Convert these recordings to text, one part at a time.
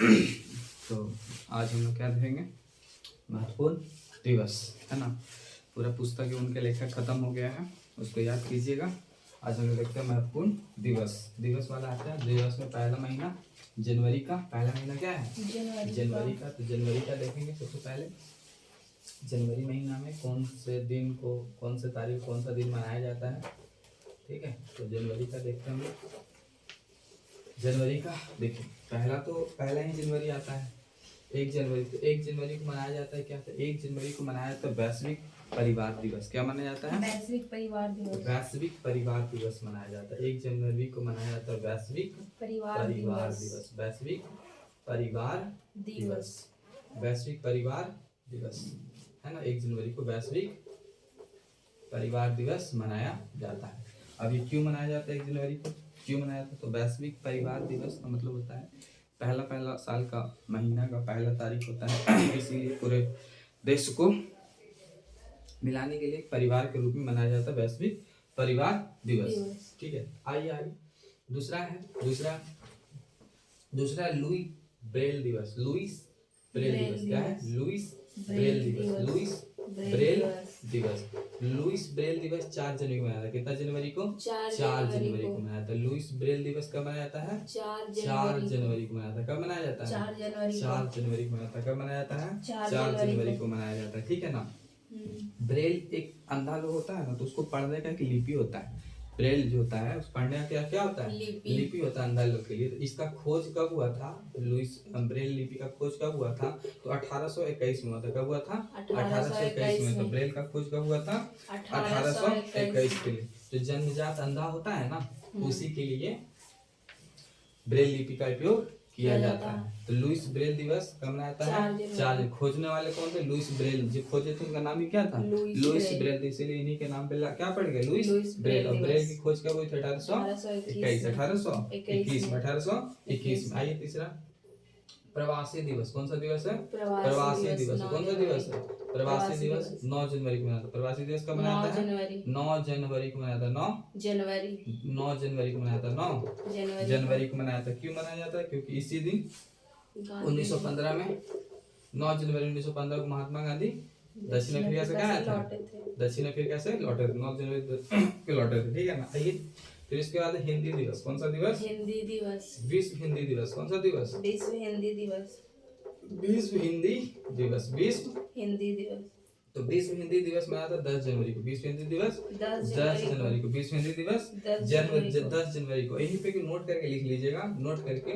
तो आज हम लोग क्या देखेंगे, महत्वपूर्ण दिवस, है ना। पूरा पुस्तक उनके लेखक खत्म हो गया है, उसको याद कीजिएगा। आज हम लोग देखते हैं महत्वपूर्ण दिवस। दिवस वाला आता है दिवस में पहला महीना जनवरी का। पहला महीना क्या है? जनवरी का। तो जनवरी का देखेंगे सबसे पहले। जनवरी महीना में कौन से दिन को, कौन से तारीख, कौन सा दिन मनाया जाता है, ठीक है। तो जनवरी का देखते हैं हम लोग। जनवरी का देखिए, पहला ही जनवरी आता है 1 जनवरी। तो 1 जनवरी को मनाया जाता है क्या? तो 1 जनवरी को मनाया जाता है वैश्विक परिवार दिवस। क्या मनाया जाता है? वैश्विक परिवार दिवस। वैश्विक परिवार दिवस मनाया जाता है। 1 जनवरी को मनाया जाता है वैश्विक परिवार दिवस। वैश्विक परिवार दिवस। वैश्विक परिवार दिवस, है ना। 1 जनवरी को वैश्विक परिवार दिवस मनाया जाता है। अब ये क्यों मनाया जाता है 1 जनवरी को? क्यों मनाया जाता है? तो वैश्विक परिवार दिवस का मतलब होता है पहला साल का महीना का पहला तारीख होता है, इसीलिए पूरे देश को मिलाने के लिए एक परिवार के रूप में मनाया जाता है वैश्विक परिवार दिवस, ठीक है। आइए दूसरा लुई ब्रेल दिवस। लुईस ब्रेल दिवस क्या है? लुईस ब्रेल दिवस। लुईस ब्रेल दिवस। लुईस ब्रेल दिवस 4 जनवरी को मनाया था। कितना जनवरी को? 4 जनवरी को मनाया था। लुईस ब्रेल दिवस कब मनाया जाता है? 4 जनवरी को मनाया था। कब मनाया जाता है? 4 जनवरी को मनाया था। कब मनाया जाता है? 4 जनवरी को मनाया जाता है, ठीक है ना। ब्रेल एक अंधा लोग होता है ना, तो उसको पढ़ने का एक लिपि होता है। ब्रेल जो होता है उस पढ़ने का क्या होता है? लिपि होता है अंधा लोग के लिए। तो इसका खोज कब हुआ था? लुईस ब्रेल लिपि का खोज कब हुआ था? तो 1821 में हुआ था। कब हुआ था? 1821 में। तो ब्रेल का खोज कब हुआ था? 1821 के लिए। जो जन्मजात अंधा होता है ना, उसी के लिए ब्रेल लिपि का उपयोग किया जाता है। तो लुईस ब्रेल दिवस कब मनाया है? 4। खोजने वाले कौन थे? Louis Braille. जो खोजे थे उनका नाम ही क्या था? Louis Braille. इसीलिए इन्हीं के नाम पे क्या पड़ गया? Lewis Braille. और ब्रेल की खोज कब हुई थी? 1821 में। आइए तीसरा, प्रवासी दिवस। कौन सा दिवस है? प्रवासी दिवस। कौन सा दिवस है? प्रवासी दिवस 9 जनवरी को मनाता है। प्रवासी दिवस कब मनाता है? 9 जनवरी को मनाता है। 9 जनवरी को मनाता है। 9 जनवरी को मनाया था। क्यों मनाया जाता है? क्योंकि इसी दिन 1915 में 9 जनवरी 1915 को महात्मा गांधी दक्षिण अफ्रीका से कहाँ थे? दक्षिण अफ्रीका से लौटे थे। 9 जनवरी को लौटे थे, ठीक है ना। आइए फिर इसके बाद हिंदी दिवस। कौन सा दिवस? हिंदी दिवस। विश्व हिंदी दिवस। कौन सा दिवस? विश्व हिंदी दिवस। विश्व हिंदी दिवस। विश्व हिंदी दिवस। तो विश्व हिंदी दिवस मनाया था 10 जनवरी को। विश्व हिंदी दिवस 10 जनवरी को। विश्व हिंदी दिवस 10 जनवरी को। यहीं पे नोट करके लिख लीजिएगा। नोट करके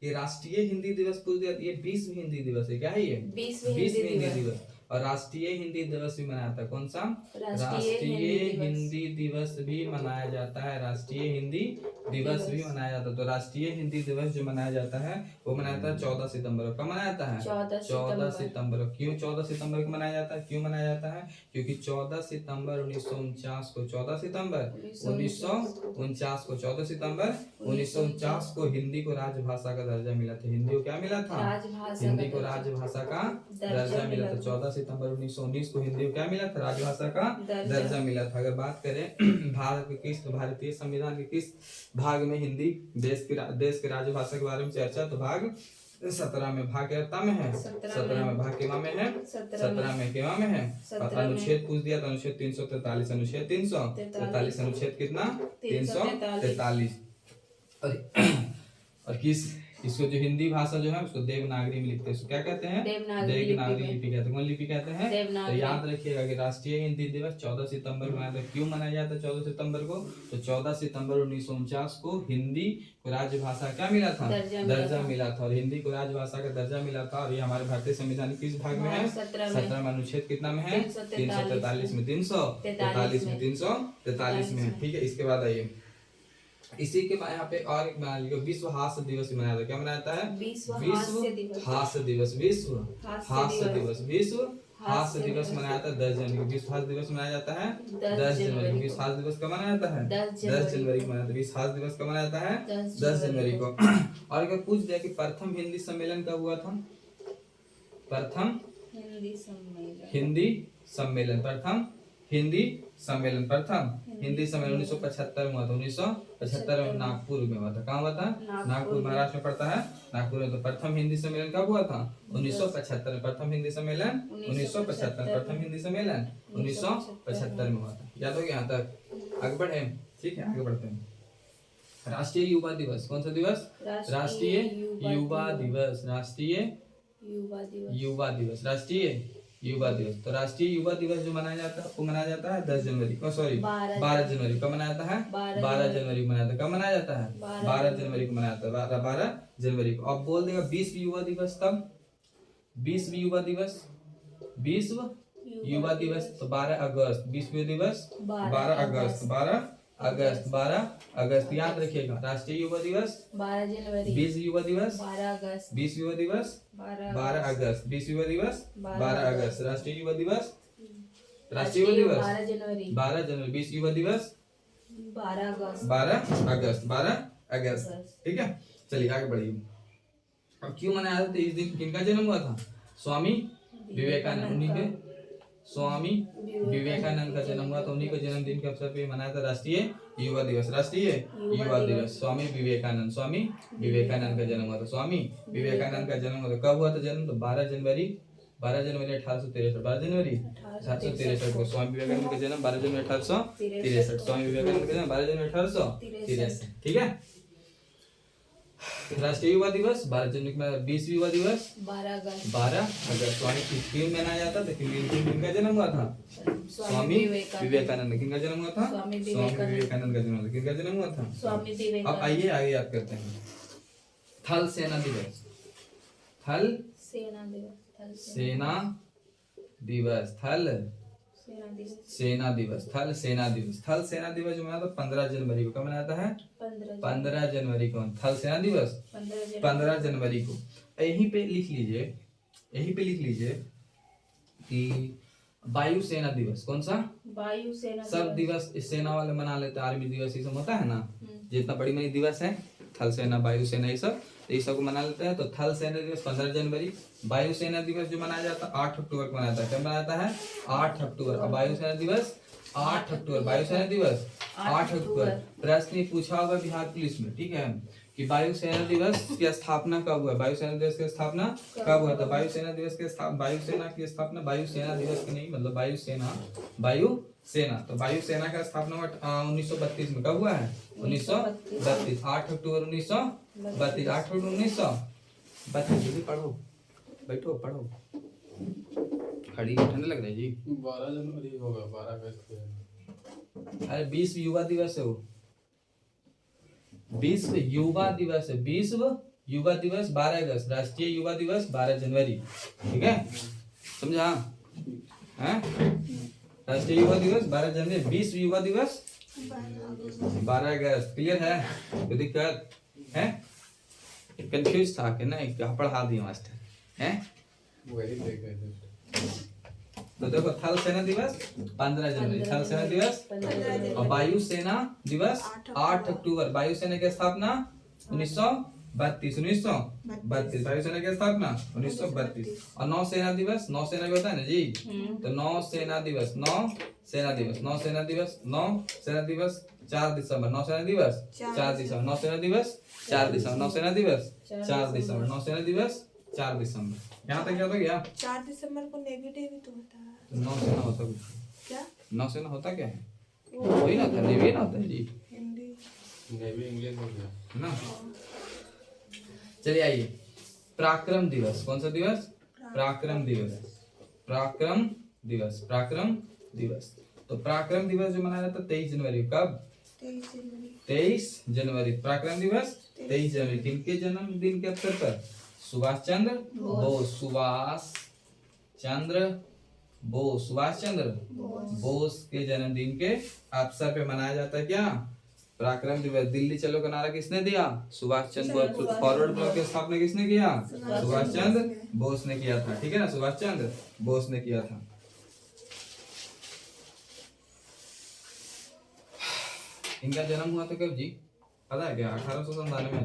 ये राष्ट्रीय हिंदी दिवस पूछ दिया, ये विश्व हिंदी दिवस है। क्या है ये? विश्व हिंदी दिवस। और राष्ट्रीय हिंदी दिवस भी मनाया था। कौन सा? राष्ट्रीय हिंदी दिवस भी मनाया जाता है। राष्ट्रीय हिंदी दिवस भी मनाया जाता है। तो राष्ट्रीय हिंदी दिवस जो मनाया जाता है वो मनाया जाता है 14 सितंबर को। कब मनाया जाता है? 14 सितंबर को। क्यों 14 सितंबर को मनाया जाता है? क्यों मनाया जाता है? क्योंकि 14 सितंबर 1949 को 14 सितंबर 1949 को 14 सितंबर 1949 को हिंदी को राजभाषा का दर्जा मिला था। हिंदी को क्या मिला था? हिंदी को राजभाषा का दर्जा मिला था। 14 सितंबर 1919 को हिंदी को क्या मिला था? राजभाषा का दर्जा मिला था। अगर बात करें भारत के किस, भारतीय संविधान के किस भाग में हिंदी देश की राजभाषा के बारे में चर्चा, तो भाग 17 में। भाग कितना में है? 17 में। भाग केवा में है? 17 में। केवा में है? अनुच्छेद पूछ दिया तो अनुच्छेद 343। अनुच्छेद 343। अनुच्छेद कितना? 343। और किस, इसको जो हिंदी भाषा जो है उसको देवनागरी में लिखते हैं। उसको क्या कहते हैं? देवनागरी लिपि कहते हैं। कौन लिपि कहते हैं? तो याद रखिएगा कि राष्ट्रीय हिंदी दिवस 14 सितंबर को मनाया था। क्यों मनाया जाता है 14 सितंबर को? तो 14 सितंबर 1949 को हिंदी को राजभाषा क्या मिला था? दर्जा मिला था। और हिंदी को राजभाषा का दर्जा मिला था। और ये हमारे भारतीय संविधान किस भाग में है? 17 में। अनुच्छेद कितना में है? 343 में। 343 में। 343 में, ठीक है। इसके बाद आइए, इसी के बाद यहाँ पे और एक बना लीजिए, विश्व हास्य दिवस मनाया था। क्या मनाया जाता है? विश्व हास्य दिवस। विश्व हास्य दिवस। विश्व हास्य दिवस मनाया जाता है 10 जनवरी को। विश्व हास्य दिवस मनाया जाता है 10 जनवरी को। विश्व हास्य दिवस कब मनाया जाता है? 10 जनवरी को मनाया जाता है। विश्व हास्य दिवस कब मनाया जाता है? 10 जनवरी को। और अगर पूछ दिया कि प्रथम हिंदी सम्मेलन कब हुआ था? प्रथम हिंदी सम्मेलन। प्रथम हिंदी सम्मेलन प्रथम हिंदी सम्मेलन 1975 में हुआ था। 1975 में नागपुर में हुआ था। कहाँ हुआ था? नागपुर, महाराष्ट्र में पड़ता है। नागपुर में। तो प्रथम हिंदी सम्मेलन कब हुआ था? 1975 में। प्रथम हिंदी सम्मेलन 1975। प्रथम हिंदी सम्मेलन 1975 में हुआ था। याद हो गया यहाँ तक? आगे बढ़े, ठीक है, आगे बढ़ते हैं। राष्ट्रीय युवा दिवस कौन सा दिवस? राष्ट्रीय युवा दिवस। राष्ट्रीय युवा दिवस। राष्ट्रीय युवा दिवस। तो राष्ट्रीय युवा दिवस जो मनाया जाता है वो मनाया जाता है 10 जनवरी को, सॉरी 12 जनवरी को मनाया जाता है। 12 जनवरी को मनाया जाता है। कब मनाया जाता है? 12 जनवरी को मनाया जाता है। 12 जनवरी को। अब बोल देगा 20 युवा दिवस कब? 20 युवा दिवस, 20 युवा दिवस तो 12 अगस्त। 20 युवा दिवस 12 अगस्त। 12 अगस्त। 12 अगस्त याद रखिएगा। राष्ट्रीय युवा दिवस 12 जनवरी। 20 युवा दिवस 12 अगस्त। 20 युवा दिवस 12 अगस्त। 20 युवा दिवस 12 अगस्त। राष्ट्रीय युवा दिवस, राष्ट्रीय युवा दिवस 12 जनवरी। 12 जनवरी। 20 युवा दिवस 12 अगस्त। 12 अगस्त। 12 अगस्त, ठीक है। चलिए आगे बढ़िए। अब क्यों मनाया जाता है इस दिन? किनका जन्म हुआ था? स्वामी विवेकानंद। उन्हीं के स्वामी विवेकानंद का जन्म हुआ। तो उन्हीं के जन्मदिन के अवसर पे मनाया था राष्ट्रीय युवा दिवस। राष्ट्रीय युवा दिवस। स्वामी विवेकानंद, स्वामी विवेकानंद का जन्म हुआ था। स्वामी विवेकानंद का जन्म हुआ था। कब हुआ था जन्म? तो 12 जनवरी 1863। 12 जनवरी 1863 को स्वामी विवेकानंद का जन्म 12 जनवरी 1863। स्वामी विवेकानंद का जन्म 12 जनवरी 1863, ठीक है। राष्ट्रीय युवा दिवस 12 जनवरी में। 20 युवा दिवस 12 अगस्त। 12 अगस्त। स्वामी क्यों मनाया जाता था? किनका जन्म हुआ था? स्वामी विवेकानंद। किनका जन्म हुआ था? स्वामी विवेकानंद का जन्म हुआ था। किनका जन्म हुआ था? स्वामी अब विवेकानंद। आइए आगे याद करते हैं। थल सेना दिवस। थल सेना दिवस। सेना दिवस। थल सेना दिवस। सेना दिवस। थल सेना दिवस। थल सेना दिवस जो मनाता है 15 जनवरी को। कब मनाता है? 15 जनवरी को। थल सेना दिवस 15 जनवरी को। यहीं पे लिख लीजिए, यहीं पे लिख लीजिए कि वायुसेना दिवस। कौन सा? वायुसेना। सब दिवस इस सेना वाले मना लेते हैं। आर्मी दिवस ये सब होता है ना, जितना बड़ी बड़ी दिवस है, थल सेना वायुसेना ये सब, तो ये सब को मना लेते हैं। तो थल सेना दिवस 15 जनवरी। वायुसेना दिवस जो मनाया जाता है 8 अक्टूबर को मनाया जाता है। कब मनाता है? 8 अक्टूबर। और वायुसेना दिवस 8 अक्टूबर। वायुसेना दिवस 8 अक्टूबर। प्रश्न पूछा होगा बिहार पुलिस में, ठीक है, कि वायुसेना दिवस की स्थापना कब हुआ? वायुसेना दिवस की स्थापना कब हुआ था? वायुसेना दिवस की वायुसेना की स्थापना, वायुसेना दिवस की नहीं, मतलब वायुसेना, वायुसेना, तो वायुसेना का स्थापना हुआ 1932 में। कब हुआ है? 1932। 8 अक्टूबर 1932। 8 अक्टूबर 1932। जल्दी पढ़ो, बैठो पढ़ो। खड़ी ठंड लग रही है जी। 12 जनवरी होगा, 12 अगस्त। अरे 20 युवा दिवस है वो। 20 युवा दिवस है। 20 युवा दिवस 12 अगस्त। राष्ट्रीय युवा दिवस 12 जनवरी, ठीक है, समझा? हैं? राष्ट्रीय युवा दिवस 12 जनवरी। 20 युवा दिवस 12 अगस्त। क्लियर है? कोई दिक्कत है? कंफ्यूज था कि नहीं? क्या पढ़ा दिया मास्टर हैं? वही देखे थे। तो देखो थल सेना दिवस 15 जनवरी। थल सेना दिवस और वायुसेना दिवस 8 अक्टूबर। वायुसेना की स्थापना 1932। 1932 वायुसेना की स्थापना 1932। और नौसेना दिवस, नौसेना भी होता है ना जी, तो नौसेना दिवस, नौसेना दिवस, नौसेना दिवस, नौसेना दिवस 4 दिसंबर। नौसेना दिवस 4 दिसंबर। नौसेना दिवस 4 दिसंबर। नौसेना दिवस 4 दिसंबर। नौसेना दिवस 4 दिसंबर। यहाँ तक याद हो गया? 4 दिसंबर को नेवी डे भी तो होता है। तो नौसेना होता कुछ? क्या? नौसेना होता क्या है? वही ना था, नेवी ना होता है जी, हिंदी। नेवी इंग्लिश हो गया है ना। चलिए आइए, पराक्रम दिवस। कौन सा दिवस? पराक्रम दिवस। पराक्रम दिवस। पराक्रम दिवस। तो पराक्रम दिवस जो मनाया जाता है 23 जनवरी। कब? 23 जनवरी। 23 जनवरी। पराक्रम दिवस 23 जनवरी। किनके जन्मदिन के अवसर पर? सुभाष चंद्र बोस। सुभाष चंद्र बोस। सुभाष चंद्र बोस के जन्मदिन के अवसर पे मनाया जाता है क्या? पराक्रम दिवस। दिल्ली चलो का नारा किसने दिया? सुभाष चंद्र बोस। फॉरवर्ड ब्लॉक की स्थापना किसने किया? सुभाष चंद्र बोस ने किया था, ठीक है ना, सुभाष चंद्र बोस ने किया था। इनका जन्म हुआ था कब जी, पता है क्या? 1897 में।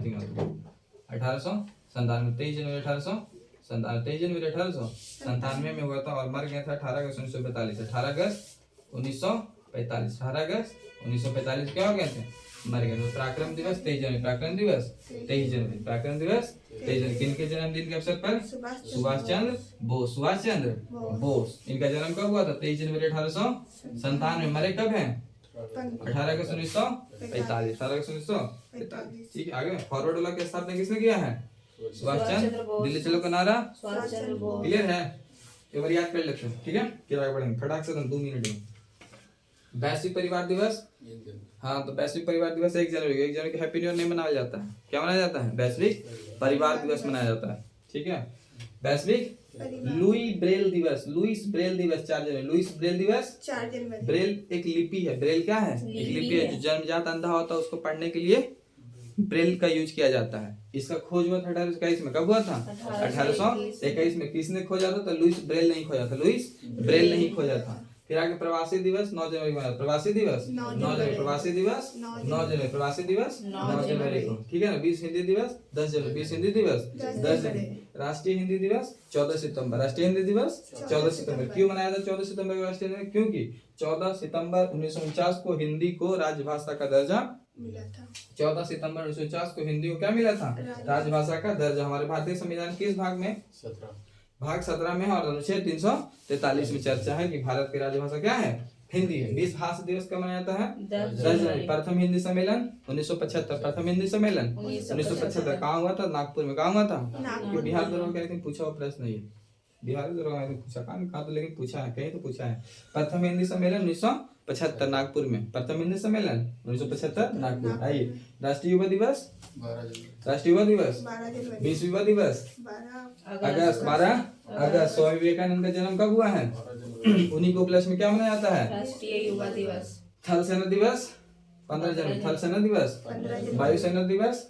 1897। 23 जनवरी 1897 में हुआ था और मर गया था 18 अगस्त 1942। 18 अगस्त 1945, 18 अगस्त 1945 क्या हो गए थे, मर गए। तो पराक्रम दिवस 23 जनवरी, पराक्रम दिवस 23 जनवरी, पराक्रम दिवस 23 जनवरी। किनके जन्मदिन के अवसर पर? सुभाष चंद्र बोस, सुभाष चंद्र बोस। इनका जन्म कब हुआ था? 23 जनवरी 1897। मरे कब है? 18 अगस्त 1945, 18 अगस्त 1945। ठीक है, आगे फॉरवर्ड वाला की स्थापना किसने किया है? सुभाष चंद्र बोस। दिल्ली चलो का नारा सुभाष चंद्र बोस। क्लियर है? एक बार याद कर लेते हैं, ठीक है, फिर आगे बढ़ेंगे फटाक से 2 मिनट में। वैश्विक परिवार दिवस, हाँ तो वैश्विक परिवार दिवस 1 जनवरी, 1 जनवरी को हैप्पी न्यू ईयर नहीं मनाया जाता है, क्या मनाया जाता है? वैश्विक परिवार दिवस मनाया जाता है, ठीक है। वैश्विक लुई ब्रेल दिवस, लुईस ब्रेल दिवस 4 जनवरी, लुईस ब्रेल दिवस 4 जनवरी। ब्रेल एक लिपि है, ब्रेल क्या है? एक लिपि है जो जन्मजात अंधा होता है उसको पढ़ने के लिए ब्रेल का यूज किया जाता है। इसका खोज हुआ था 1821 में, कब हुआ था? 1821 में। किसने खोजा था? तो लुईस ब्रेल नहीं खोजा था, लुईस ब्रेल नहीं खोजा था। फिर आगे प्रवासी दिवस 9 जनवरी को, प्रवासी दिवस 9 जनवरी, प्रवासी दिवस 9 जनवरी, प्रवासी दिवस 9 जनवरी को, ठीक है ना। विश्व हिंदी दिवस 10 जनवरी, विश्व हिंदी दिवस 10 जनवरी। राष्ट्रीय हिंदी दिवस 14 सितंबर, राष्ट्रीय हिंदी दिवस 14 सितंबर। क्यों मनाया था 14 सितंबर को राष्ट्रीय हिंदी? क्योंकि 14 सितंबर 1949 को हिंदी को राजभाषा का दर्जा मिला था। 14 सितंबर 1949 को हिंदी को क्या मिला था? राजभाषा का दर्जा। हमारे भारतीय संविधान किस भाग में? 17 भाग 17 में है और अनुच्छेद 343 में चर्चा है कि भारत की राजभाषा क्या है? हिंदी है। विश्व भाषा दिवस कब मनाया जाता है? 10 जनवरी। प्रथम हिंदी सम्मेलन 1975, प्रथम हिंदी सम्मेलन 1975 कहाँ हुआ था? नागपुर में। कहाँ हुआ था? नागपुर। बिहार दरोगा का लेकिन पूछा हुआ प्रश्न नहीं है, बिहार दरोगा में पूछा कहाँ तो, लेकिन पूछा है कहीं तो पूछा है। प्रथम हिंदी सम्मेलन 1975 नागपुर में, प्रथम हिंदी सम्मेलन 1975 नागपुर। आइए राष्ट्रीय युवा दिवस, 12 जनवरी, राष्ट्रीय युवा दिवस 12 जनवरी, विश्व युवा दिवस 12 अगस्त, 12 अगस्त। स्वामी विवेकानंद का जन्म कब हुआ है? 12 जनवरी, उन्हीं को उपलक्ष्य में क्या मनाया जाता है? राष्ट्रीय युवा दिवस। थल सेना दिवस 15 जनवरी, थल सेना दिवस 15 जनवरी, वायु सेना दिवस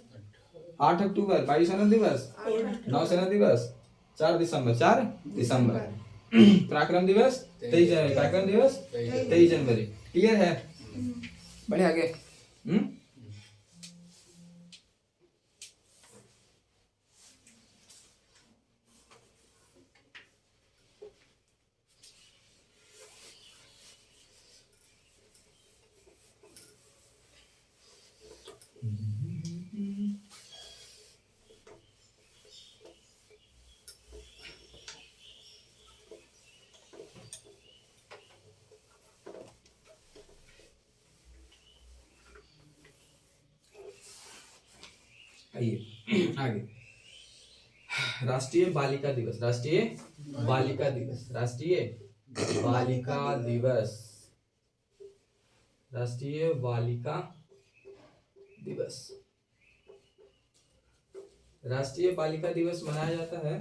8 अक्टूबर, वायु सेना दिवस नौसेना दिवस 4 दिसंबर, 4 दिसंबर। पराक्रम दिवस 23 जनवरी, पराक्रम दिवस 23 जनवरी। क्लियर है? बढ़े आगे। आइए आगे। राष्ट्रीय बालिका दिवस, राष्ट्रीय बालिका दिवस, राष्ट्रीय बालिका दिवस, राष्ट्रीय बालिका दिवस। राष्ट्रीय बालिका दिवस मनाया जाता है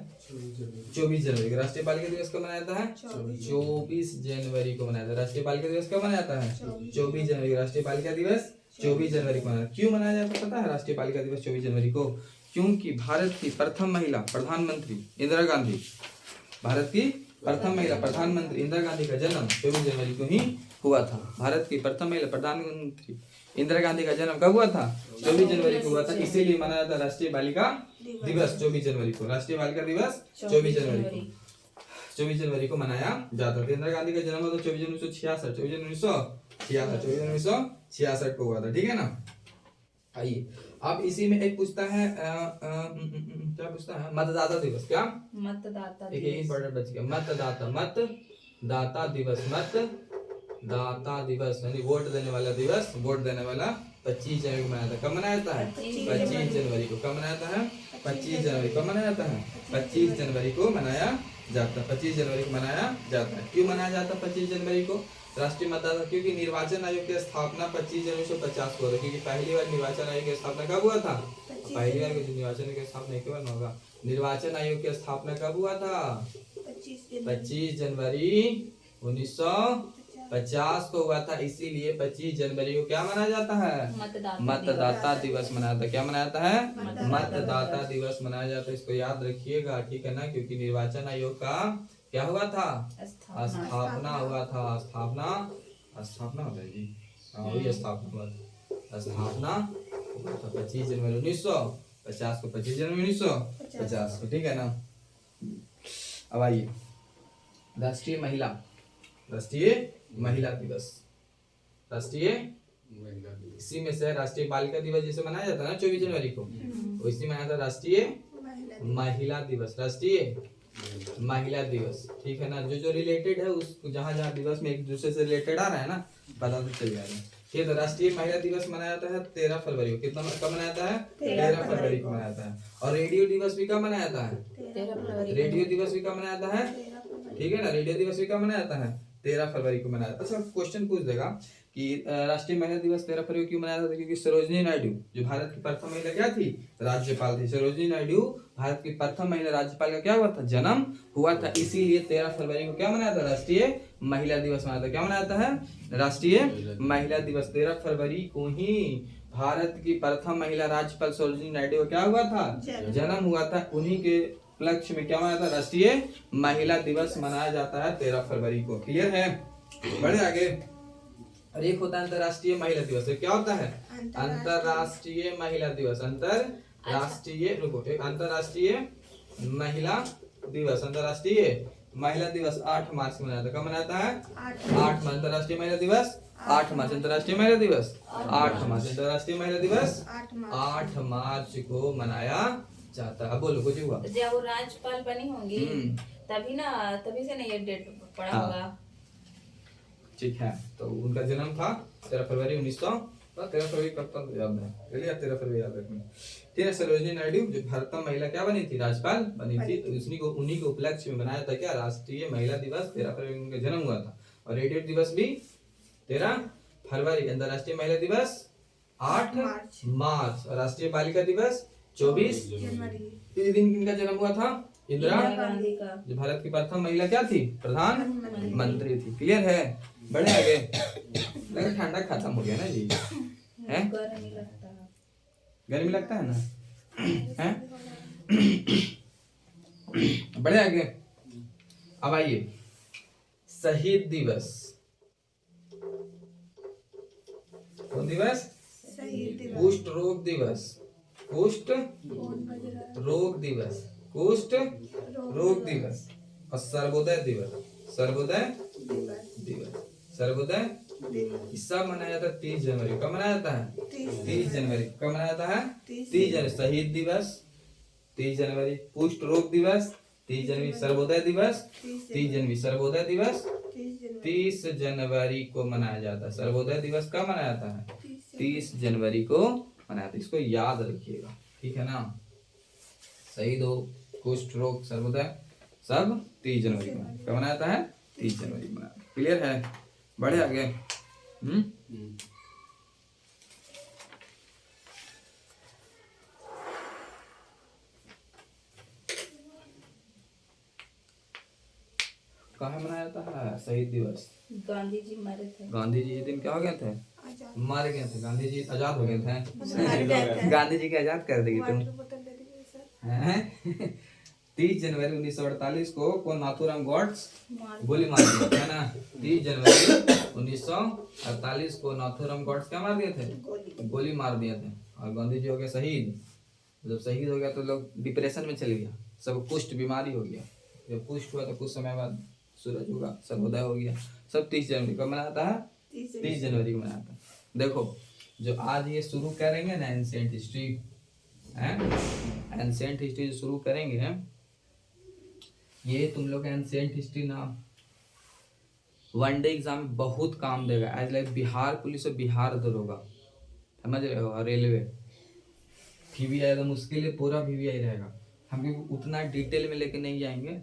24 जनवरी को। राष्ट्रीय बालिका दिवस कब मनाया जाता है? 24 जनवरी को मनाया जाता है। राष्ट्रीय बालिका दिवस कब मनाया जाता है? 24 जनवरी। राष्ट्रीय बालिका दिवस 24 जनवरी को मनाया। क्यों मनाया जाता है पता है राष्ट्रीय बालिका दिवस 24 जनवरी को? क्योंकि भारत की प्रथम महिला प्रधानमंत्री इंदिरा गांधी, भारत की प्रथम महिला प्रधानमंत्री इंदिरा गांधी का जन्म 24 जनवरी को ही हुआ था। भारत की प्रथम महिला प्रधानमंत्री इंदिरा गांधी का जन्म कब हुआ था? 24 जनवरी को हुआ था। इसीलिए मनाया जाता है राष्ट्रीय बालिका दिवस 24 जनवरी को। राष्ट्रीय बालिका दिवस 24 जनवरी को, 24 जनवरी को मनाया जाता था। इंदिरा गांधी का जन्म हुआ था 24 जनवरी 1966, 24 जनवरी 1966 को हुआ था, ठीक है ना। आइए अब इसी में एक पूछता है क्या पूछता है? मतदाता दिवस। क्या? मतदाता एक इंपॉर्टेंट बच गया। मतदाता, मतदाता दिवस, मतदाता दिवस यानी वोट देने वाला दिवस, वोट देने वाला 25 जनवरी को मनाया था। कब मनाया जाता है? 25 जनवरी को। कब मनाया जाता है? 25 जनवरी को मनाया जाता है। 25 जनवरी को मनाया जाता है। 25 जनवरी को मनाया जाता है। क्यों मनाया जाता है 25 जनवरी को राष्ट्रीय मतदाता? क्योंकि निर्वाचन आयोग की स्थापना 25 जनवरी 1950 को हुई। क्योंकि पहली बार निर्वाचन आयोग की स्थापना कब हुआ था? पहली बार निर्वाचन आयोग की स्थापना एक बार होगा। निर्वाचन आयोग की स्थापना कब हुआ था? 25 जनवरी 1950 को हुआ था। इसीलिए 25 जनवरी को क्या मनाया जाता है? मतदाता दिवस मनाया जाता है। क्या मनाया जाता है? मतदाता दिवस मनाया जाता है। इसको याद रखिएगा, ठीक है ना। क्योंकि निर्वाचन आयोग का क्या हुआ था? स्थापना हुआ था। स्थापना होता है जी, वही स्थापना हुआ था। स्थापना हुआ था 25 जनवरी 1950 को, 25 जनवरी 1950 को, ठीक है ना। अब आइए राष्ट्रीय महिला, राष्ट्रीय महिला दिवस। राष्ट्रीय महिला दिवस। इसी में से राष्ट्रीय बालिका दिवस जैसे मनाया जाता है ना 24 जनवरी को, वैसे मनाया था राष्ट्रीय महिला दिवस। राष्ट्रीय महिला दिवस, ठीक है ना। जो जो रिलेटेड है उस जहाँ जहाँ दिवस में एक दूसरे से रिलेटेड आ रहा है ना, पता तो चल जाएगा। ठीक है, तो राष्ट्रीय महिला दिवस मनाया जाता है 13 फरवरी को। कितना कब मनाया जाता है? 13 फरवरी को मनाया जाता है। और रेडियो दिवस भी कब मनाया जाता है? 13 फरवरी को। रेडियो दिवस भी कब मनाया जाता है? ठीक है ना, रेडियो दिवस भी कब मनाया जाता है? 13 फरवरी को मनाया जाता है। अच्छा, क्वेश्चन पूछ देगा कि राष्ट्रीय महिला दिवस 13 फरवरी क्यों मनाया जाता है? क्योंकि सरोजिनी नायडू जो भारत की प्रथम महिला क्या थी? राज्यपाल थी। सरोजिनी नायडू भारत की प्रथम महिला राज्यपाल का क्या हुआ था? जन्म हुआ था। इसीलिए 13 फरवरी को क्या मनाया था? राष्ट्रीय महिला दिवस मनाया था। क्या मनाया जाता है? राष्ट्रीय महिला दिवस। 13 फरवरी को ही भारत की प्रथम महिला राज्यपाल सरोजिनी नायडू का क्या हुआ था? जन्म हुआ था। उन्हीं के उपलक्ष्य में क्या मनाया था? राष्ट्रीय महिला दिवस मनाया जाता है 13 फरवरी को। क्लियर है? बढ़े आगे। और एक होता है अंतरराष्ट्रीय महिला दिवस। क्या होता है? अंतरराष्ट्रीय महिला दिवस। अंतरराष्ट्रीय अंतरराष्ट्रीय महिला दिवस। अंतरराष्ट्रीय महिला दिवस 8 मार्च को मनाया था। कब मनाया था? 8 मार्च। अंतरराष्ट्रीय महिला दिवस 8 मार्च। अंतरराष्ट्रीय महिला दिवस 8 मार्च। अंतरराष्ट्रीय महिला दिवस 8 मार्च को मनाया जाता है। अब बोलो कुछ हुआ? जब वो राज्यपाल बनी होंगी तभी से ना ये डेट पड़ा हाँ। होगा। ठीक है, तो उनका जन्म था 13 फरवरी 1900। 13 फरवरी कब तक याद नहीं, चलिए 13 फरवरी याद रखना। ठीक है, सरोजिनी नायडू जो भारत महिला क्या बनी थी? राज्यपाल बनी थी। तो उन्हीं को उपलक्ष्य में बनाया था क्या? राष्ट्रीय महिला दिवस। 13 फरवरी को उनका जन्म हुआ था। और रेडियो दिवस भी 13 फरवरी। अंतरराष्ट्रीय महिला दिवस 8 मार्च। और राष्ट्रीय बालिका दिवस 24 जनवरी। इस दिन किनका जन्म हुआ था? इंदिरा गांधी का। जो भारत की प्रथम महिला क्या थी? प्रधानमंत्री थी। क्लियर है? बढ़े आगे। लगा ठंडा खत्म हो गया ना जी? है? गर्मी लगता है। गर्मी लगता है ना? हैं? बढ़े आगे। अब आइए, शहीद दिवस। कौन दिवस? शहीद दिवस। कुष्ठ रोग दिवस। कुष्ठ रोग दिवस। कुष्ठ रोग दिवस। और सर्वोदय दिवस। सर्वोदय दिवस। सर्वोदय दिवस सब मनाया जाता है 30 जनवरी। कब मनाया जाता है? 30 जनवरी। कब मनाया जाता है? 30 जनवरी। शहीद दिवस 30 जनवरी। कुष्ठ रोग दिवस 30 जनवरी। सर्वोदय दिवस 30 जनवरी। सर्वोदय दिवस 30 जनवरी को मनाया जाता है। सर्वोदय दिवस कब मनाया जाता है? 30 जनवरी को मनाया जाता है। इसको याद रखिएगा, ठीक है ना। शहीद हो, कुष्ठ रोग, सर्वोदय सब 30 जनवरी को कब मनाया जाता है? 30 जनवरी को मनाया। क्लियर है? बढ़े आगे। कहाँ मनाया जाता है शहीद दिवस? गांधी जी मरे थे। गांधी जी इस दिन क्या हो गए थे? मारे गए थे। गांधी जी आजाद हो गए थे। थे। गांधी जी के आजाद कर देगी तुम। 30 जनवरी 1948 को कौन? नाथूराम गॉड्स गोली मार दिया था, है ना। 30 जनवरी 1948 को नाथूराम गॉड्स क्या मार दिए थे? गोली मार दिए थे। और गांधी जी हो गए शहीद। जब शहीद हो गया तो लोग डिप्रेशन में चले गया, सब कुष्ठ बीमारी हो गया। जब कुष्ठ हुआ तो कुछ समय बाद सूरज होगा, सर्वोदय हो गया। सब 30 जनवरी को मनाता है। 30 जनवरी को मनाता है। देखो, जो आज ये शुरू करेंगे ना एंशिएंट हिस्ट्री, एंशिएंट हिस्ट्री जो शुरू करेंगे, ये तुम लोग एंशिएंट हिस्ट्री ना वनडे एग्जाम में बहुत काम देगा। एज लाइक बिहार पुलिस और बिहार दरोगा, समझ रहे हो। रेलवे VVI तो मुश्किल है, पूरा VVI रहेगा। हम उतना डिटेल में लेके नहीं जाएंगे,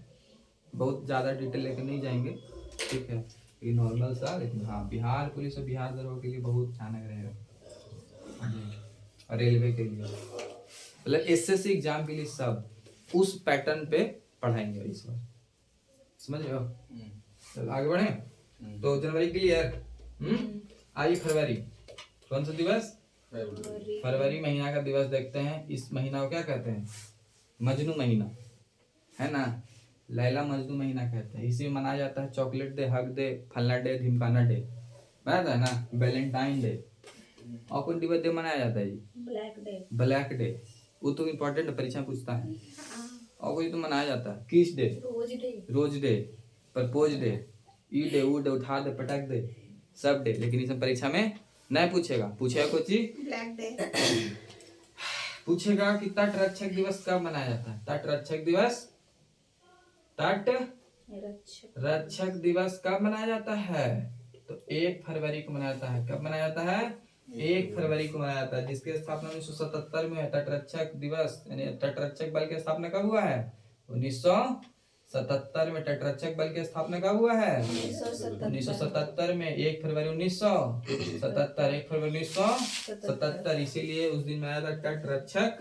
बहुत ज़्यादा डिटेल लेके नहीं जाएंगे, ठीक है। ये नॉर्मल सा, लेकिन हाँ बिहार पुलिस और बिहार दरोगा के लिए बहुत भयानक रहेगा। और रेलवे के लिए मतलब SSC एग्जाम के लिए सब उस पैटर्न पे पढ़ाएंगे इस बार, समझ रहे हो। चलो आगे बढ़े। तो जनवरी क्लियर। आइए फरवरी। कौन सा दिवस? फरवरी महीना का दिवस देखते हैं। इस महीना को क्या कहते हैं? मजनू महीना, है ना। लैला मजनू महीना कहते हैं। इसी में मनाया जाता है चॉकलेट डे, हक डे, फलना डे, ढिमकाना डे, मनाया है ना। Valentine day. और कौन दिवस डे मनाया जाता है जी? Black day. ब्लैक डे, वो तो इम्पोर्टेंट परीक्षा पूछता है। और कोई तो मनाया जाता है किस day? Rose day. Rose day, propose day, ई डे ऊ डे उठा दे पटक दे सब डे, लेकिन इसमें परीक्षा में नहीं पूछेगा। पूछेगा कोई चीज, ब्लैक डे, पूछेगा कि तट रक्षक दिवस कब मनाया जाता है। तट रक्षक दिवस, तट रक्षक दिवस कब मनाया जाता है? तो 1 फरवरी को मनाया जाता है। कब मनाया जाता है? 1 फरवरी को मनाया जाता है, जिसकी स्थापना 1977 में है। तट रक्षक दिवस यानी तट रक्षक बल की स्थापना कब हुआ है? 1977 में। तट रक्षक बल की स्थापना कब हुआ है? 1977 में। 1 फरवरी 1977, 1 फरवरी 1977, इसीलिए उस दिन मनाया था तट रक्षक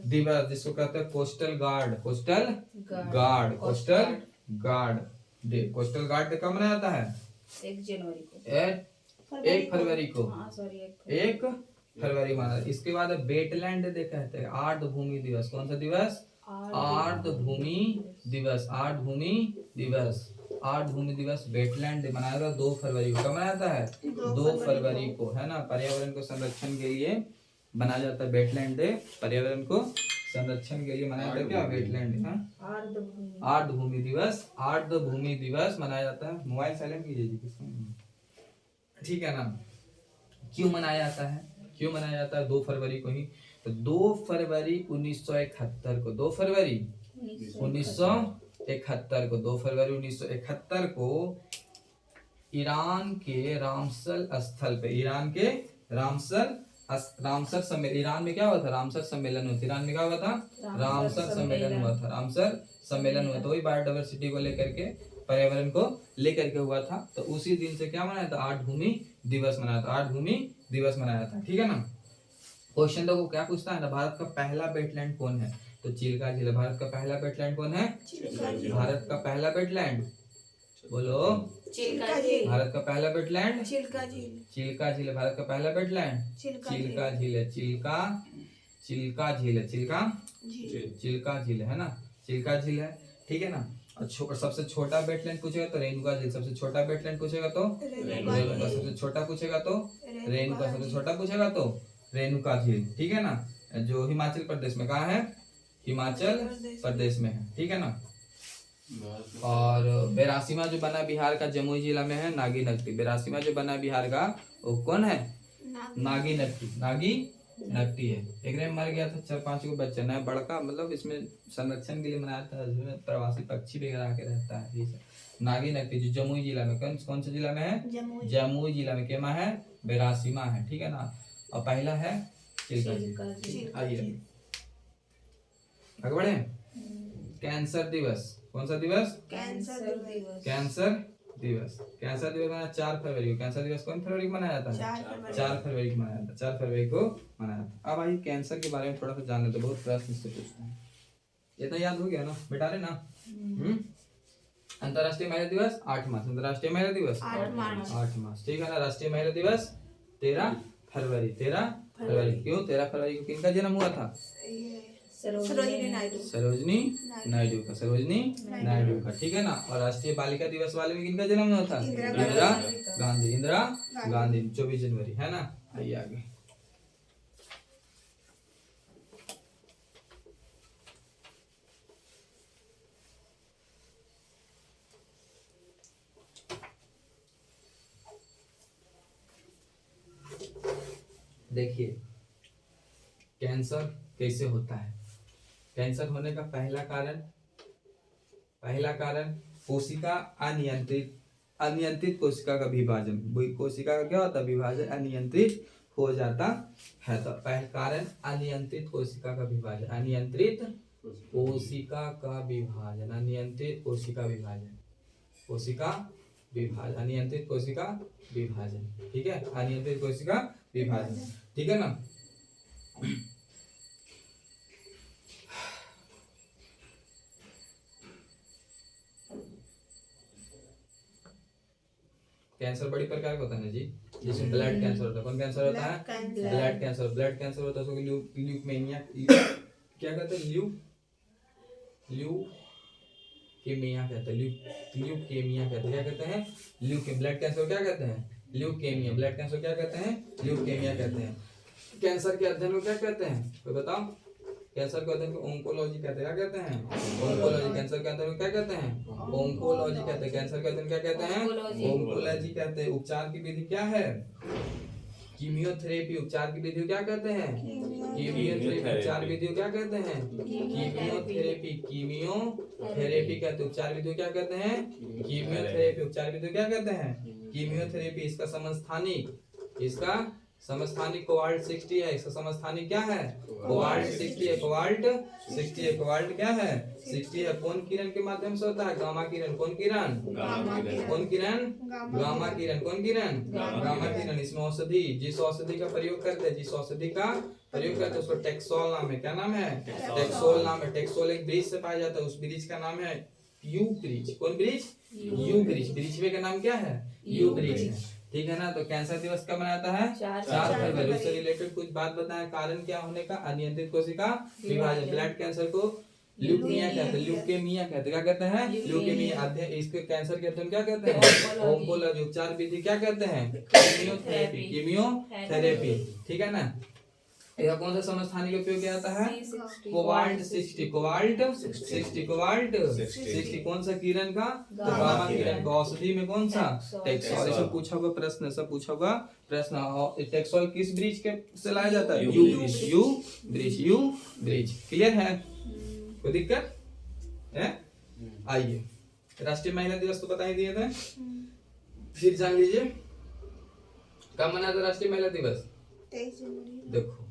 दिवस, जिसको कहते हैं coastal guard, coastal guard, coastal guard day. Coastal guard day कब मनाया जाता है? 1 जनवरी को, 1 फरवरी को, हाँ सॉरी 1 फरवरी माना। इसके बाद वेटलैंड डे कहते हैं, आर्द्र भूमि दिवस। कौन सा दिवस? आर्द्र भूमि दिवस, आर्द्र भूमि दिवस, आर्द्र भूमि दिवस वेटलैंड डे मनाया था 2 फरवरी को। कब मनाया जाता है? 2 फरवरी को, है ना। पर्यावरण को संरक्षण के लिए मनाया जाता है वेटलैंड डे। पर्यावरण को संरक्षण के लिए मनाया जाता है क्या? वेटलैंड डे, आर्द्र भूमि दिवस, आर्द्र भूमि दिवस मनाया जाता है। मोबाइल साइलेंट कीजिए जी, ठीक है ना। क्यों मनाया जाता है? क्यों मनाया जाता है 2 फरवरी को ही? तो 2 फरवरी 1971 को, 2 फरवरी 1971 को, 2 फरवरी 1971 को ईरान के रामसर स्थल पे, ईरान के रामसर सम्मेलन, ईरान में क्या हुआ था? रामसर सम्मेलन हुआ था। ईरान में क्या हुआ था? रामसर सम्मेलन हुआ था, रामसर सम्मेलन हुआ था। वही बायोडायवर्सिटी को लेकर के, पर्यावरण को लेकर के हुआ था। तो उसी दिन से क्या मनाया था? आर्द्र भूमि दिवस मनाया था, आर्द्र भूमि दिवस मनाया था, ठीक है ना। क्वेश्चन देखो क्या पूछता है ना, भारत का पहला वेटलैंड कौन है? तो चिल्का झील। भारत का पहला वेटलैंड कौन है? भारत का पहला वेटलैंड, बोलो। भारत का पहला वेटलैंड चिल्का झील, चिल्का झील है। भारत का पहला वेटलैंड चिल्का झील है, चिल्का झील है, चिल्का झील है ना, चिल्का झील है, ठीक है ना। और सबसे छोटा वेटलैंड पूछेगा तो रेणुका झील। सबसे छोटा वेटलैंड पूछेगा तो रेणुका। सबसे छोटा पूछेगा तो रेणुका। सबसे छोटा पूछेगा तो रेणुका झील, ठीक है ना। जो हिमाचल प्रदेश में, कहाँ है? हिमाचल प्रदेश में है, ठीक है ना। और 82वां जो बना बिहार का जमुई जिला में है, नागी नकटी। 82वां जो बना बिहार का वो कौन है? नागी नकटी, नागी नकटी है। एक ने मर गया था 4-5 को बच्चा, ना बड़का, मतलब इसमें संरक्षण के लिए बनाया था, इसमें प्रवासी पक्षी वगैरह के रहता है, ठीक है। नागी नकटी जो जमुई जिला में, कौन सा जिला में है? जमुई जिला में। केमा है? 82वां है, ठीक है ना। और पहला है चिल्का झील। आइए आगे बढ़े। कैंसर दिवस, कौन सा दिवस? कैंसर दिवस, कैंसर दिवस। कैंसर दिवस मनाया 4 फरवरी को। कैंसर दिवस कौन फरवरी को मनाया जाता है? 4 फरवरी को मनाया जाता है, 4 फरवरी को मनाया जाता है। अब आइए कैंसर के बारे में थोड़ा सा जान लेते, बहुत प्रश्न इससे पूछते हैं। इतना याद हो गया ना, बेटा रे ना। अंतरराष्ट्रीय महिला दिवस 8 मार्च। अंतरराष्ट्रीय महिला दिवस 8 मार्च, ठीक है ना। राष्ट्रीय महिला दिवस 13 फरवरी, 13 फरवरी। क्यों 13 फरवरी को किनका जन्म हुआ था? सरोजिनी नायडू, सरोजनी नायडू का, सरोजनी नायडू का, ठीक है ना। और राष्ट्रीय बालिका दिवस वाले में किनका जन्म हुआ था? इंदिरा गांधी, इंदिरा गांधी, 24 जनवरी, है ना। आइए आगे। देखिए कैंसर कैसे होता है। कैंसर होने का पहला कारण कोशिका अनियंत्रित कोशिका का विभाजन। कोशिका का क्या होता है? विभाजन अनियंत्रित हो जाता है। तो पहला कारण अनियंत्रित कोशिका का विभाजन, अनियंत्रित कोशिका का विभाजन, अनियंत्रित कोशिका विभाजन, कोशिका विभाजन, अनियंत्रित कोशिका विभाजन, ठीक है। अनियंत्रित कोशिका विभाजन, ठीक है ना। कैंसर बड़ी प्रकार का होता है ना जी। जिसमें ब्लड कैंसर होता है। कौन कैंसर होता है? Blood cancer. ब्लड कैंसर होता है उसको ल्यूकेमिया क्या कहते हैं? ल्यूकेमिया कहते हैं, ल्यूकेमिया कहते हैं। क्या कहते हैं? ब्लड कैंसर क्या कहते हैं? ल्यूकेमिया। ब्लड कैंसर क्या कहते हैं? ल्यूकेमिया कहते हैं। कैंसर के अध्ययन को क्या कहते हैं? कोई बताओ। कैंसर के अध्ययन को ओंकोलॉजी कहते हैं। क्या कहते हैं? ओंकोलॉजी। कैंसर के अध्ययन को क्या कहते हैं? ओंकोलॉजी कहते हैं। कैंसर के अध्ययन क्या कहते हैं? ओंकोलॉजी कहते हैं। उपचार की विधि क्या है? कीमियोथेरेपी। उपचार की विधि क्या कहते हैं? कीमियोथेरेपी। उपचार विधि क्या कहते हैं? कीमियोथेरेपी। कीमियोथेरेपी कहते हैं। उपचार विधि क्या कहते हैं? कीमियोथेरेपी। उपचार विधि क्या कहते हैं? कीमियोथेरेपी। इसका समस्थानिक कोबाल्ट 60 है। इसका समस्थानिक क्या है? कोबाल्ट 60 है। कोबाल्ट 60 है। कोबाल्ट क्या है? 60 है। कौन किरण के माध्यम से होता है? गामा किरण। कौन किरण? कौन किरण? गामा किरण। कौन किरण? गामा किरण। इसमें औषधि, जिस औषधि का प्रयोग करते हैं उसको टेक्सोल नाम है। क्या नाम है? टेक्सोल नाम है। टेक्सोल एक ब्रिज से पाया जाता है। उस ब्रिज का नाम है यू ब्रिज। कौन ब्रिज? You bridge. ब्रिज का नाम क्या है? यू ब्रिज है। ठीक है ना। तो कैंसर दिवस कब मनाता है? 4 फरवरी। उससे रिलेटेड कुछ बात बताएं। कारण क्या होने का? अनियंत्रित कोशिका विभाजन। ब्लड कैंसर को ल्यूकेमिया कहते हैं। ल्यूकेमिया कहते हैं। क्या कहते हैं? ल्यूकेमिया। अध्ययन इसके कैंसर के अध्ययन क्या कहते हैं? ओंकोलॉजी। उपचार विधि क्या कहते हैं? कीमियोथेरेपी। कीमियोथेरेपी। ठीक है ना। यह कौन सा समस्थानिक उपयोग किया जाता है? कोबाल्ट 60। कोबाल्ट 60। कोबाल्ट 60 कौन सा किरण का? तो गामा किरण का। औषधि में कौन सा? टेक्सोल। सब पूछा हुआ प्रश्न, सब पूछा हुआ प्रश्न। टेक्सोल किस ब्रिज के से लाया जाता है? You bridge. You bridge. You bridge. Clear है? कोई दिक्कत है? आइए, राष्ट्रीय महिला दिवस तो बता ही दिए थे, फिर जान लीजिए कब मनाया था राष्ट्रीय महिला दिवस? 23 जनवरी। देखो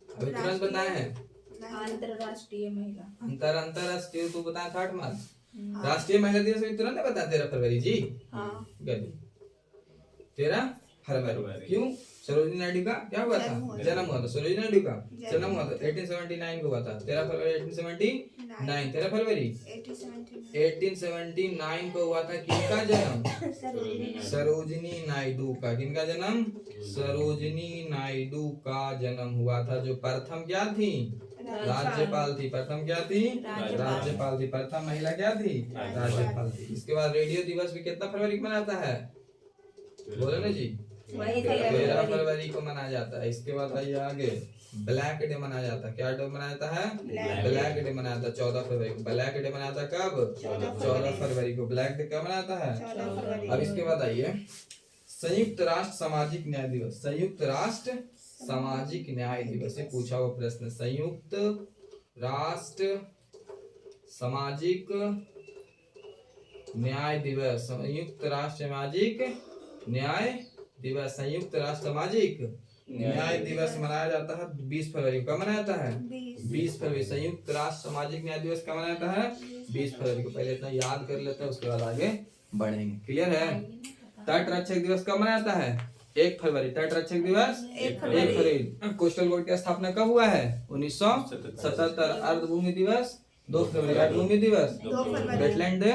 अभी तुरंत बताए हैं। अंतरराष्ट्रीय महिला। अंतरराष्ट्रीय तो बताया 8 मार्च। राष्ट्रीय महिला दिवस भी तुरंत बताया 13 फरवरी जी। हाँ। गली 13 फरवरी। क्यों? सरोजिनी नायडू का क्या हुआ था? जन्म हुआ था। सरोजिनी नायडू का जन्म हुआ था 1879 को हुआ था। 13 फरवरी 1879। 13 फरवरी 1879 को हुआ था। किसका जन्म? सरोजिनी नायडू का। किनका जन्म? सरोजिनी नायडू का जन्म हुआ था, जो प्रथम क्या थी? राज्यपाल थी। प्रथम क्या थी? राज्यपाल थी। प्रथम महिला क्या थी? राज्यपाल थी। इसके बाद रेडियो दिवस भी कितना फरवरी को मनाता है? बोलो ना जी। 13 फरवरी को मनाया जाता है। इसके बाद आइए आगे, ब्लैक डे मनाया जाता है। क्या डे मनाया जाता है? ब्लैक डे मनाया जाता है 14 फरवरी को। ब्लैक डे मनाया जाता है कब? 14 फरवरी को। ब्लैक डे कब मनाता है? अब इसके बाद आइए, संयुक्त राष्ट्र सामाजिक न्याय दिवस। संयुक्त राष्ट्र सामाजिक न्याय दिवस से पूछा हुआ प्रश्न। संयुक्त राष्ट्र सामाजिक न्याय दिवस। संयुक्त राष्ट्र सामाजिक न्याय दिवस। संयुक्त राष्ट्र सामाजिक न्याय दिवस मनाया जाता है 20 फरवरी को। कब मनाया जाता है? 20 फरवरी। संयुक्त राष्ट्र सामाजिक न्याय दिवस कब मनाया जाता है? 20 फरवरी को। पहले इतना याद कर लेते हैं, उसके बाद आगे बढ़ेंगे। क्लियर है? तट रक्षक दिवस कब मनाया जाता है? 1 फरवरी। तट रक्षक दिवस 1 फरवरी। कोस्टल कोड की स्थापना कब हुआ है? 1977। अर्धभूमि दिवस 2 फरवरी। अर्धभूमि दिवस वेटलैंड डे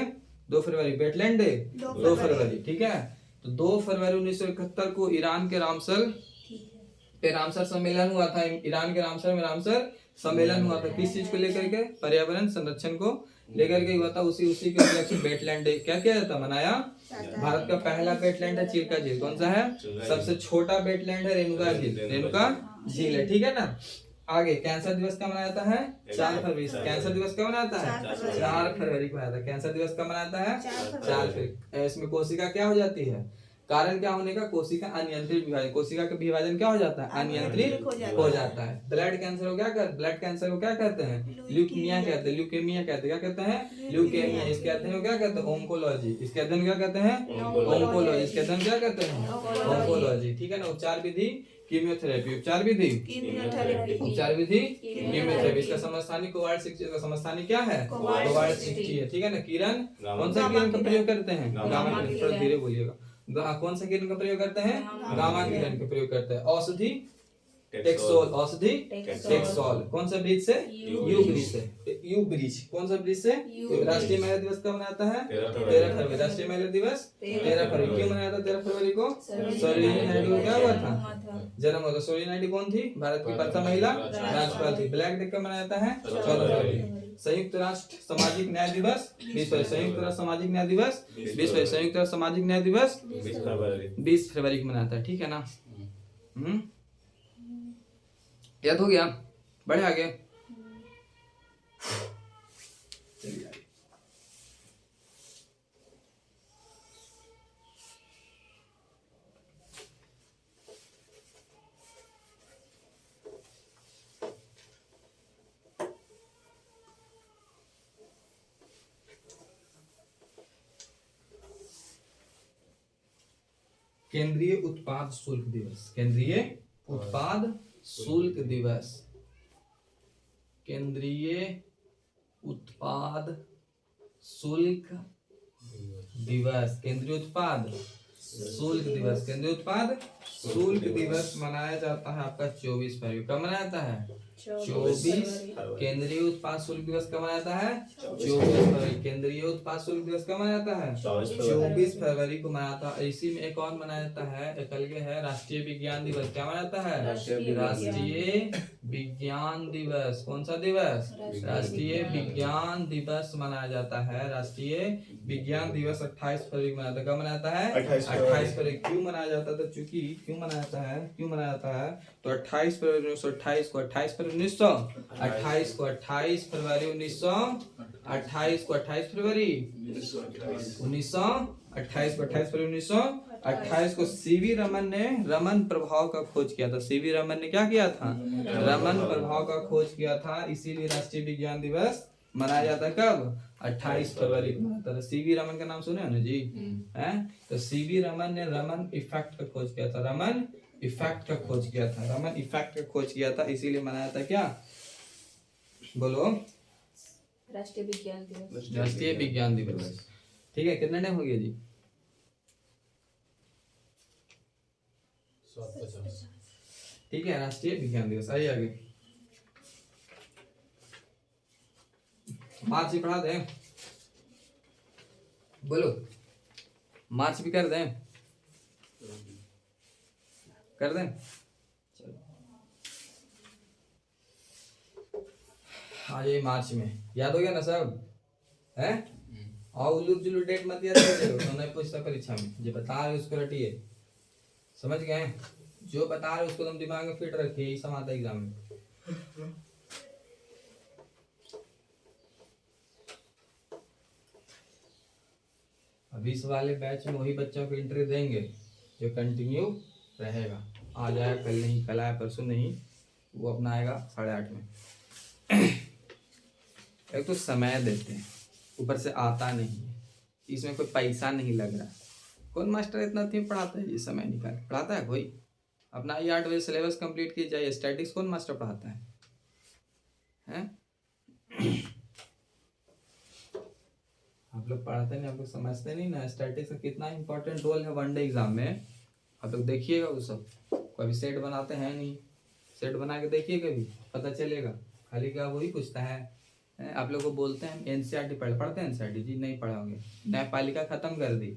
2 फरवरी। वेटलैंड डे 2 फरवरी। ठीक है। तो 2 फरवरी 1971 को ईरान के रामसर सम्मेलन हुआ था। ईरान के रामसर में रामसर सम्मेलन हुआ था। किस चीज को लेकर के? पर्यावरण संरक्षण को लेकर के हुआ था। उसी के उपलक्ष्य वेटलैंड डे क्या किया जाता? मनाया। भारत का पहला वेटलैंड है चिल्का झील। कौन सा है? सबसे छोटा वेटलैंड है रेणुका झील। रेणुका झील है। ठीक है ना। आगे, कैंसर दिवस कब मनाया जाता है? 4 फरवरी। कैंसर दिवस कब मनाता है? 4 फरवरी को मनाता है। कैंसर दिवस कब मनाता है? 4 फरवरी। इसमें कोशिका क्या हो जाती है? कारण क्या होने का? कोशिका अनियंत्रित विभाजन। कोशिका का विभाजन क्या हो जाता है? अनियंत्रित हो जाता है। ब्लड कैंसर को क्या कहते हैं? ब्लड कैंसर को क्या कहते हैं? ल्यूकेमिया कहते हैं। ल्यूकेमिया कहते हैं। क्या कहते हैं? ल्यूकेमिया। इसके अध्ययन को क्या कहते हैं? ओंकोलॉजी। इसके अध्ययन क्या कहते हैं? ओंकोलॉजी। इसके अध्ययन क्या कहते हैं? ओंकोलॉजी। ठीक है ना। उपचार विधि कीमियोथेरेपी। उपचार विधि उपचार विधि कीमियोथेरेपी। इसका समस्थानिक कोबाल्ट 60। का समस्थानिक क्या है? कोबाल्ट 60 है। ठीक है ना। किरण कौन सा किरण का प्रयोग करते हैं? गामा किरण। थोड़ा धीरे बोलिएगा। कौन सा किरण का प्रयोग करते हैं? गामा किरण का प्रयोग करते हैं। औषधि टेक्सोल। औषधि टेक्सोल। कौन सा ब्रिज से? यू ब्रिज से। You bridge. कौन सा ब्रिज से? राष्ट्रीय महिला दिवस कब मनाता है? 13 फरवरी। राष्ट्रीय महिला दिवस 13 फरवरी। क्यों मनाया था 13 फरवरी को? सरोजिनी नायडू को क्या हुआ था? जन्म हुआ था। सरोजिनी नायडू कौन थी? भारत की प्रथम महिला राज्यपाल थी। ब्लैक डे कब मनाया जाता है? 14 फरवरी। संयुक्त राष्ट्र सामाजिक न्याय दिवस 20 फरवरी। संयुक्त राष्ट्र सामाजिक न्याय दिवस 20 फरवरी। संयुक्त राष्ट्र सामाजिक न्याय दिवस 20 फरवरी को मनाता है। ठीक है ना। याद हो गया? बढ़े आगे। चलिए आगे। केंद्रीय उत्पाद शुल्क दिवस, केंद्रीय उत्पाद शुल्क दिवस, केंद्रीय उत्पाद शुल्क दिवस, केंद्रीय उत्पाद शुल्क दिवस, केंद्रीय उत्पाद शुल्क दिवस मनाया जाता है आपका 24 फरवरी। कब मनाया जाता है? 24। केंद्रीय उत्पाद शुल्क दिवस कब मनाया जाता है? 24 फरवरी। केंद्रीय उत्पाद शुल्क दिवस कब मनाया जाता है? 24 फरवरी को मनाया था। इसी में एक और मनाया जाता है, एक अलग है राष्ट्रीय विज्ञान दिवस। क्या मनाया जाता है? राष्ट्रीय विज्ञान दिवस। कौन सा दिवस? राष्ट्रीय विज्ञान दिवस मनाया जाता है। राष्ट्रीय विज्ञान दिवस 28 फरवरी को मनाया था। कब मनाया जाता है? 28 फरवरी। क्यों मनाया जाता था? चूंकि क्यों मनाया जाता है? क्यों मनाया जाता है? तो 28 फरवरी 1928 को 28 फरवरी 1928 को 28 फरवरी 1928 को 28 फरवरी 1928 को 28 फरवरी 1928 को सीवी रमन ने रमन प्रभाव का खोज किया था। सीवी रमन ने क्या किया था? रमन प्रभाव का खोज किया था। इसीलिए राष्ट्रीय विज्ञान दिवस मनाया जाता है। कब? 28 फरवरी को मनाता था। सीवी रमन का नाम सुने हो ना जी? हैं? तो सीवी रमन ने रमन इफेक्ट का खोज किया था। रमन इफेक्ट का खोज किया था। रमन इफेक्ट का खोज किया था, इसीलिए मनाया था। क्या बोलो? राष्ट्रीय विज्ञान दिवस। राष्ट्रीय विज्ञान दिवस। ठीक है, कितना टाइम हो गया जी? 7:50। ठीक है, राष्ट्रीय विज्ञान दिवस। आइए आगे। मार्च भी पढ़ा दें? बोलो, मार्च भी कर दें? कर दें? चलो हाँ, ये मार्च में याद हो गया ना सब? है? और उल्लू जुल्लू डेट मत याद करो, तो नहीं पूछता परीक्षा में। जो बता रहे उसको रटिए, समझ गए? जो बता रहे उसको तुम दिमाग में फिट रखिए, यही सम आता है एग्जाम में। अभी इस वाले बैच में वही बच्चों को इंटरव्यू देंगे जो कंटिन्यू रहेगा। आज आया कल नहीं, कल आया परसों नहीं, वो अपना आएगा 8:30 में। एक तो समय देते हैं, ऊपर से आता नहीं है, इसमें कोई पैसा नहीं लग रहा। कौन मास्टर इतना थी पढ़ाता है? ये समय निकाल पढ़ाता है कोई? अपना ये 8 बजे सिलेबस कंप्लीट किया जाए। स्टैटिक्स कौन मास्टर पढ़ाता है? हैं? आप लोग पढ़ाते नहीं, आप लोग समझते नहीं ना स्टैटिक्स का कितना इंपॉर्टेंट रोल है वनडे एग्जाम में। आप लोग देखिएगा, वो सब कभी सेट बनाते हैं नहीं, सेट बना के देखिए कभी, पता चलेगा। खाली क्या वही पूछता है। आप लोग को बोलते हैं एनसीईआरटी पढ़ते हैं? एनसीईआरटी जी नहीं पढ़े होंगे। न्यायपालिका खत्म कर दी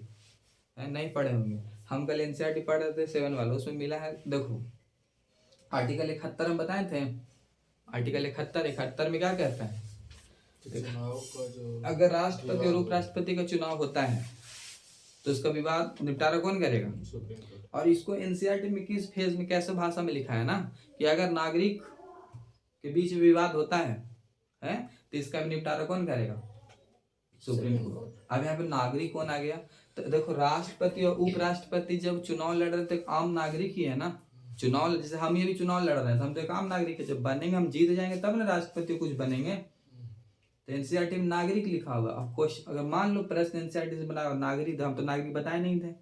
है, नहीं पढ़े होंगे। हम कल एनसीईआरटी पढ़ रहे थे 7 वाला, उसमें मिला है देखो आर्टिकल 71 हम बताए थे। आर्टिकल 71 में क्या कहता है? चुनाव का जो अगर राष्ट्रपति और उपराष्ट्रपति का चुनाव होता है तो उसका विवाद निपटारा कौन करेगा? Supreme court. और इसको एनसीईआरटी में किस फेज में कैसे भाषा में लिखा है ना कि अगर नागरिक के बीच विवाद होता है तो इसका भी निपटारा कौन करेगा? Supreme court. अब यहाँ पे नागरिक कौन आ गया? तो देखो राष्ट्रपति और उपराष्ट्रपति जब चुनाव लड़ रहे थे, आम नागरिक ही है ना। चुनाव जैसे हम ये भी चुनाव लड़ रहे हैं, हम तो एक आम नागरिक है। जब बनेंगे, हम जीत जाएंगे तब ना राष्ट्रपति कुछ बनेंगे। तो एनसीईआरटी में नागरिक लिखा होगा। अब क्वेश्चन अगर मान लो प्रश्न एनसीईआरटी से बना नागरिक, हम तो नागरिक बताए नहीं थे,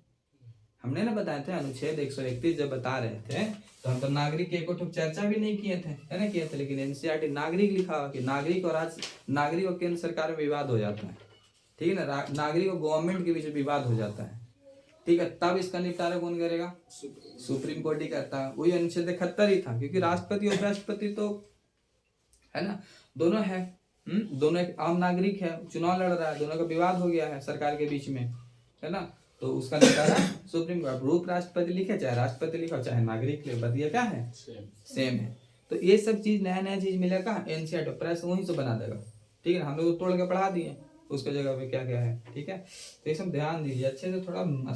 हमने ना बताए थे। अनुच्छेद 131 जब बता रहे थे तो हम तो नागरिक की एक चर्चा भी नहीं किए थे, है ना, किए थे। लेकिन एनसीईआरटी नागरिक लिखा हुआ कि नागरिक और केंद्र सरकार में विवाद हो जाता है, ठीक है ना, नागरिक और गवर्नमेंट के बीच विवाद हो जाता है, ठीक है, तब इसका निपटारा कौन करेगा? सुप्रीम कोर्ट ही करता है। वही अनुच्छेद 71 ही था, क्योंकि राष्ट्रपति और उपराष्ट्रपति तो है ना, दोनों है, दोनों एक आम नागरिक है, चुनाव लड़ रहा है, दोनों का विवाद हो गया है सरकार के बीच में, है ना, तो उसका निपटारा सुप्रीम कोर्ट। रूप राष्ट्रपति लिखे चाहे राष्ट्रपति लिखो चाहे नागरिक लिखे, बतिया क्या है? सेम है। तो ये सब चीज नया चीज मिलेगा एनसीईआरटी प्रेस वहीं से बना देगा, ठीक है ना। हम लोग तोड़ के पढ़ा दिए उसके जगह पे क्या क्या है, ठीक है। तो ये सब ध्यान दीजिए, अच्छे से थोड़ा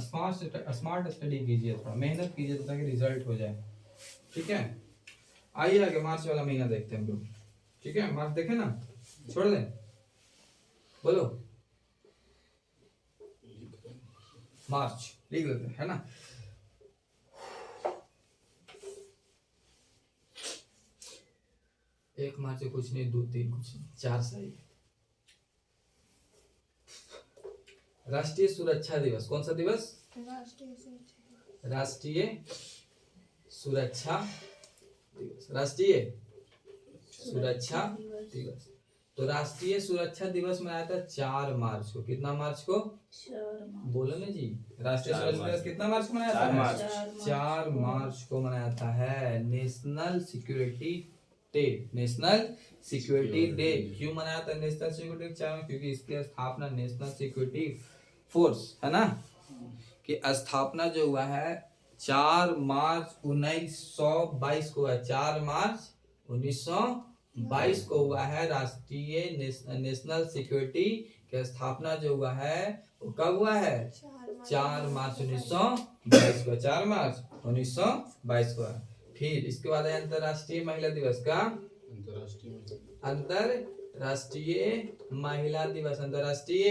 स्मार्ट स्टडी कीजिए, थोड़ा मेहनत कीजिए ताकि रिजल्ट हो जाए, ठीक है। आइए आगे मार्च वाला महीना देखते हैं हम लोग। ठीक है, मार्च देखे ना, छोड़ दें, बोलो मार्च लिख लेते हैं, है ना। एक मार्च से कुछ नहीं, 2 3 कुछ नहीं, 4 सही। राष्ट्रीय सुरक्षा दिवस कौन सा दिवस? राष्ट्रीय सुरक्षा दिवस। राष्ट्रीय सुरक्षा दिवस। तो राष्ट्रीय सुरक्षा दिवस मनाया था 4 मार्च को। कितना मार्च को? 4 बोलो ना जी, राष्ट्रीय सुरक्षा दिवस कितना मार्च को मनाया था? 4 मार्च को मनाया है। National security day. National security day क्यों मनाया था नेशनल सिक्योरिटी? क्योंकि इसकी स्थापना नेशनल सिक्योरिटी फोर्स, है ना, कि स्थापना जो हुआ है 4 मार्च 1922 को है। 4 मार्च 1922 को हुआ है। राष्ट्रीय नेशनल सिक्योरिटी की स्थापना जो हुआ है वो कब हुआ है? 4 मार्च 1922 को। 4 मार्च 1922 को है। फिर इसके बाद है अंतरराष्ट्रीय महिला दिवस का। अंतरराष्ट्रीय महिला दिवस। अंतरराष्ट्रीय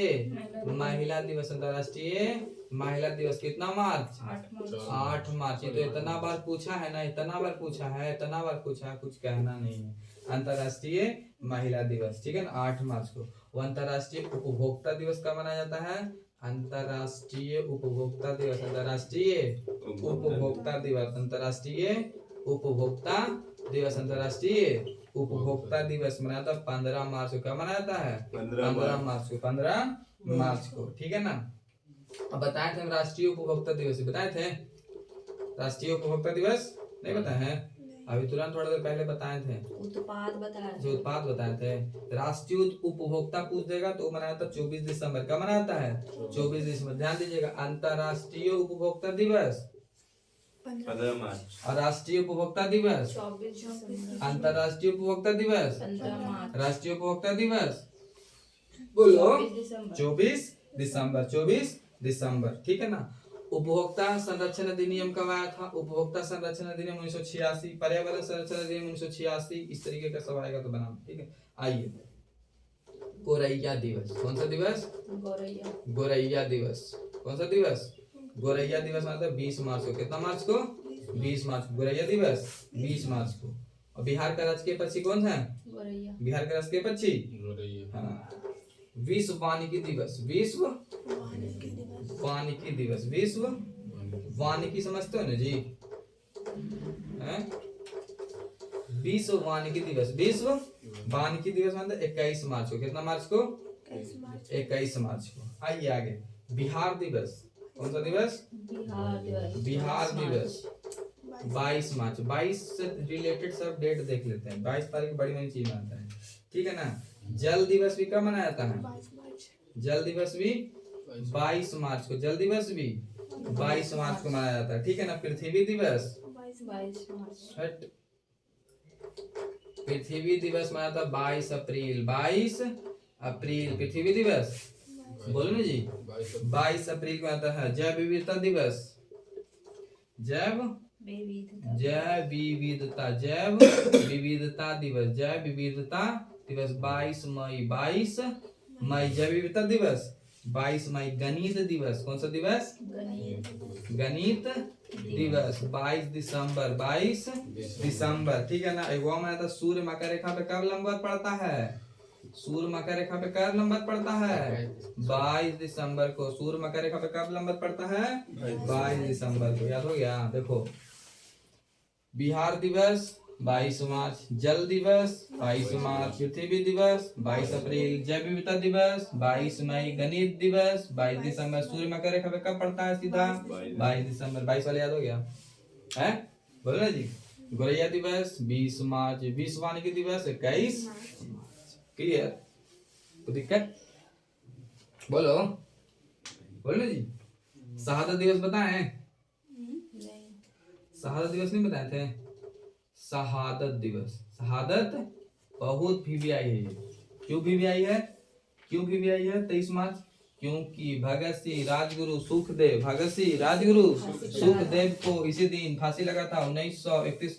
महिला दिवस। अंतरराष्ट्रीय महिला दिवस कितना मार्च? 8 मार्च। ये तो इतना बार पूछा है ना, इतना बार पूछा है, इतना बार पूछा है, कुछ कहना नहीं है। अंतरराष्ट्रीय महिला दिवस, ठीक है ना, 8 मार्च को। वो अंतरराष्ट्रीय उपभोक्ता दिवस कब मनाया जाता है? अंतरराष्ट्रीय उपभोक्ता दिवस। अंतरराष्ट्रीय उपभोक्ता दिवस। अंतरराष्ट्रीय उपभोक्ता दिवस। अंतरराष्ट्रीय उपभोक्ता दिवस मनाया था 15 मार्च को। कब मनाया जाता है? 15 मार्च को। 15 मार्च को, ठीक है ना। अब बताए थे हम राष्ट्रीय उपभोक्ता दिवस, बताए थे राष्ट्रीय उपभोक्ता दिवस? नहीं बताए हैं? अभी तुरंत थोड़ा देर पहले बताए थे। उत्पाद बताया, जो उत्पाद बताए थे। राष्ट्रीय उपभोक्ता पूछ देगा तो मनाया था 24 दिसंबर। कब मनाता है? 24 दिसंबर। ध्यान दीजिएगा, अंतरराष्ट्रीय उपभोक्ता दिवस 15 मार्च। और राष्ट्रीय उपभोक्ता दिवस 24 अंतरराष्ट्रीय उपभोक्ता दिवस 15 मार्च, राष्ट्रीय उपभोक्ता दिवस बोलो 24 दिसंबर। 24 दिसंबर। 24 दिसंबर, ठीक है ना। उपभोक्ता संरक्षण अधिनियम कब आया था? उपभोक्ता संरक्षण अधिनियम 1986। पर्यावरण संरक्षण अधिनियम 1986। इस तरीके का सब आएगा तो बनाना, ठीक है। आइए, गोरैया दिवस कौन सा दिवस? गोरैया। गोरैया दिवस कौन सा दिवस? गोरैया दिवस मतलब 20 मार्च को। कितना मार्च को? 20 मार्च को गोरैया दिवस 20 मार्च को। और बिहार का राजकीय पक्षी कौन है? गोरैया। बिहार का राजकीय पक्षी हाँ। विश्व वानिकी दिवस। विश्व वानिकी दिवस। विश्व वानिकी समझते हो ना जी? हैं? विश्व वानिकी दिवस। विश्व वानिकी दिवस मतलब 21 मार्च को। कितना मार्च को? 21 मार्च को। आइए आगे, बिहार दिवस कौन सा दिवस? बिहार दिवस। बिहार दिवस 22 मार्च। 22 से रिलेटेड सब डेट देख लेते हैं। 22 तारीख बड़ी बड़ी चीज आता है, ठीक है ना। जल दिवस भी कब मनाया जाता है? जल दिवस भी 22 मार्च को। जल दिवस भी 22 मार्च को मनाया जाता है, ठीक है ना। पृथ्वी दिवस 22 मार्च। पृथ्वी दिवस मनाया था 22 अप्रैल। 22 अप्रैल पृथ्वी दिवस बोलो ना जी। 22 अप्रैल को आता है। जैव विविधता दिवस। जैव विविधता जैव विविधता दिवस। जैव विविधता दिवस 22 मई। 22 मई जैव विविधता दिवस। 22 मई गणित दिवस। कौन सा दिवस? गणित दिवस 22 दिसंबर। 22 दिसंबर, ठीक है ना। एगो में तो सूर्य मकर रेखा पे कब लंबवत पड़ता है? सूर्य मकर रेखा पे कब लंबवत पड़ता है? 22 दिसंबर को। सूर्य मकर रेखा पे कब लंबवत पड़ता है? 22 दिसंबर को। याद हो गया? देखो, बिहार दिवस 22 मार्च। जल दिवस 22 मार्च। पृथ्वी दिवस 22 अप्रैल। जैव विविधता दिवस 22 मई। गणित दिवस 22 दिसंबर। सूर्य मकर रेखा पे कब पड़ता है? सीधा 22 दिसंबर। 22 वाले याद हो गया है? बोलो ना जी। गोरैया दिवस 20 मार्च। विश्व वानिकी दिवस 21 क्लियर? तो दिक्कत बोलो बोलो ना जी। शहादत दिवस बताएं? शहादत दिवस नहीं बताए थे? शहादत दिवस। शहादत बहुत वीवीआई है। क्यों वीवीआई है? क्यों वीवीआई है 23 मार्च? क्योंकि भगत सिंह राजगुरु सुखदेव भगत सिंह राजगुरु सुखदेव को इसी दिन फांसी लगा था 1931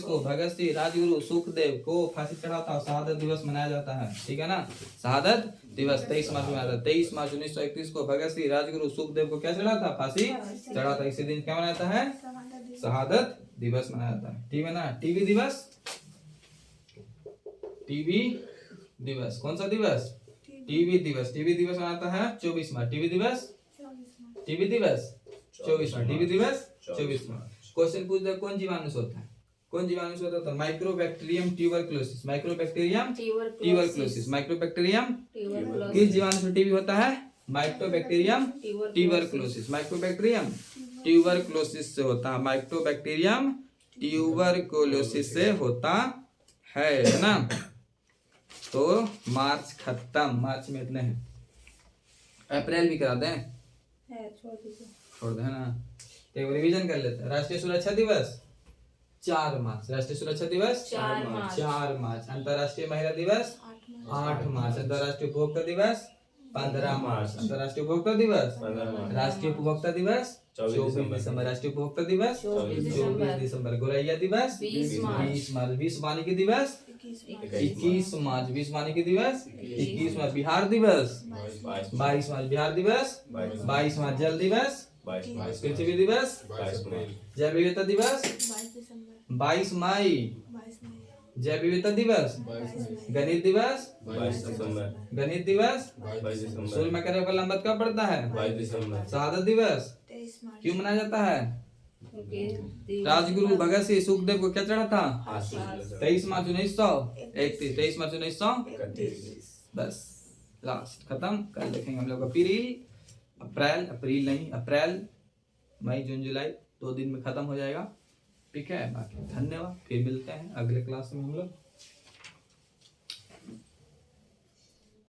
को भगत सिंह राजगुरु सुखदेव को फांसी चढ़ा था। शहादत दिवस मनाया जाता है, ठीक है ना। शहादत दिवस 23 मार्च में आता है। 23 मार्च 1931 को भगत सिंह राजगुरु सुखदेव को क्या चढ़ा था, फांसी चढ़ा था। इसी दिन क्या मनाया जाता है, शहादत दिवस मनाया जाता है, ठीक है ना। टीबी दिवस, टीबी दिवस कौन सा दिवस, टीबी दिवस। टीबी दिवस मनाता है 24 मार्च। टीबी दिवस 24 मार्च। टीबी दिवस 24 मार्च। क्वेश्चन पूछ दे, कौन जीवाणु से होता है, कौन जीवाणु से होता है, mycobacterium tuberculosis. Mycobacterium tuberculosis. Mycobacterium किस जीवाणु से टीबी होता है, माइक्रोबैक्टीरियम ट्यूबरकुलोसिस। माइक्रोबैक्टीरियम ट्यूबरकुलोसिस से होता है, माइक्रोबैक्टीरियम ट्यूबरकुलोसिस से होता है ना। तो मार्च खत्म, मार्च में इतने हैं। अप्रैल भी करा दें, छोड़ दें ना। एक रिवीजन कर लेते हैं। राष्ट्रीय सुरक्षा दिवस 4 मार्च। राष्ट्रीय सुरक्षा दिवस 4 मार्च। अंतर्राष्ट्रीय महिला दिवस 8 मार्च। अंतर्राष्ट्रीय उपभोक्ता दिवस 15 मार्च। अंतर्राष्ट्रीय उपभोक्ता दिवस, राष्ट्रीय उपभोक्ता दिवस 24 दिसंबर। राष्ट्रीय उपभोक्ता दिवस 24 दिसंबर। गोरैया दिवस 20 मार्च। विश्व वानिकी दिवस 21 मार्च। विश्व वानिकी दिवस 21 मार्च। बिहार दिवस 22 मार्च। बिहार दिवस 22 मार्च। जल दिवस 22 मार्च। पृथ्वी दिवस 22 मार्च। जैव विविधता दिवस 22 मई। जैव विविधता दिवस, गणित दिवस 22 दिसंबर। गणित दिवस 22 दिसंबर। सूर्य मकर का लंबत कब पड़ता है, 22 दिसंबर। शहादत दिवस क्यों मनाया जाता है, राजगुरु भगत सिंह सुखदेव को क्या चढ़ा था, 23 मार्च 1931। 23 मार्च 1931। बस लास्ट खत्म। कल देखेंगे हम लोग अप्रैल मई जून जुलाई 2 दिन में खत्म हो जाएगा, ठीक है। बाकी धन्यवाद, फिर मिलते हैं अगले क्लास में हम लोग।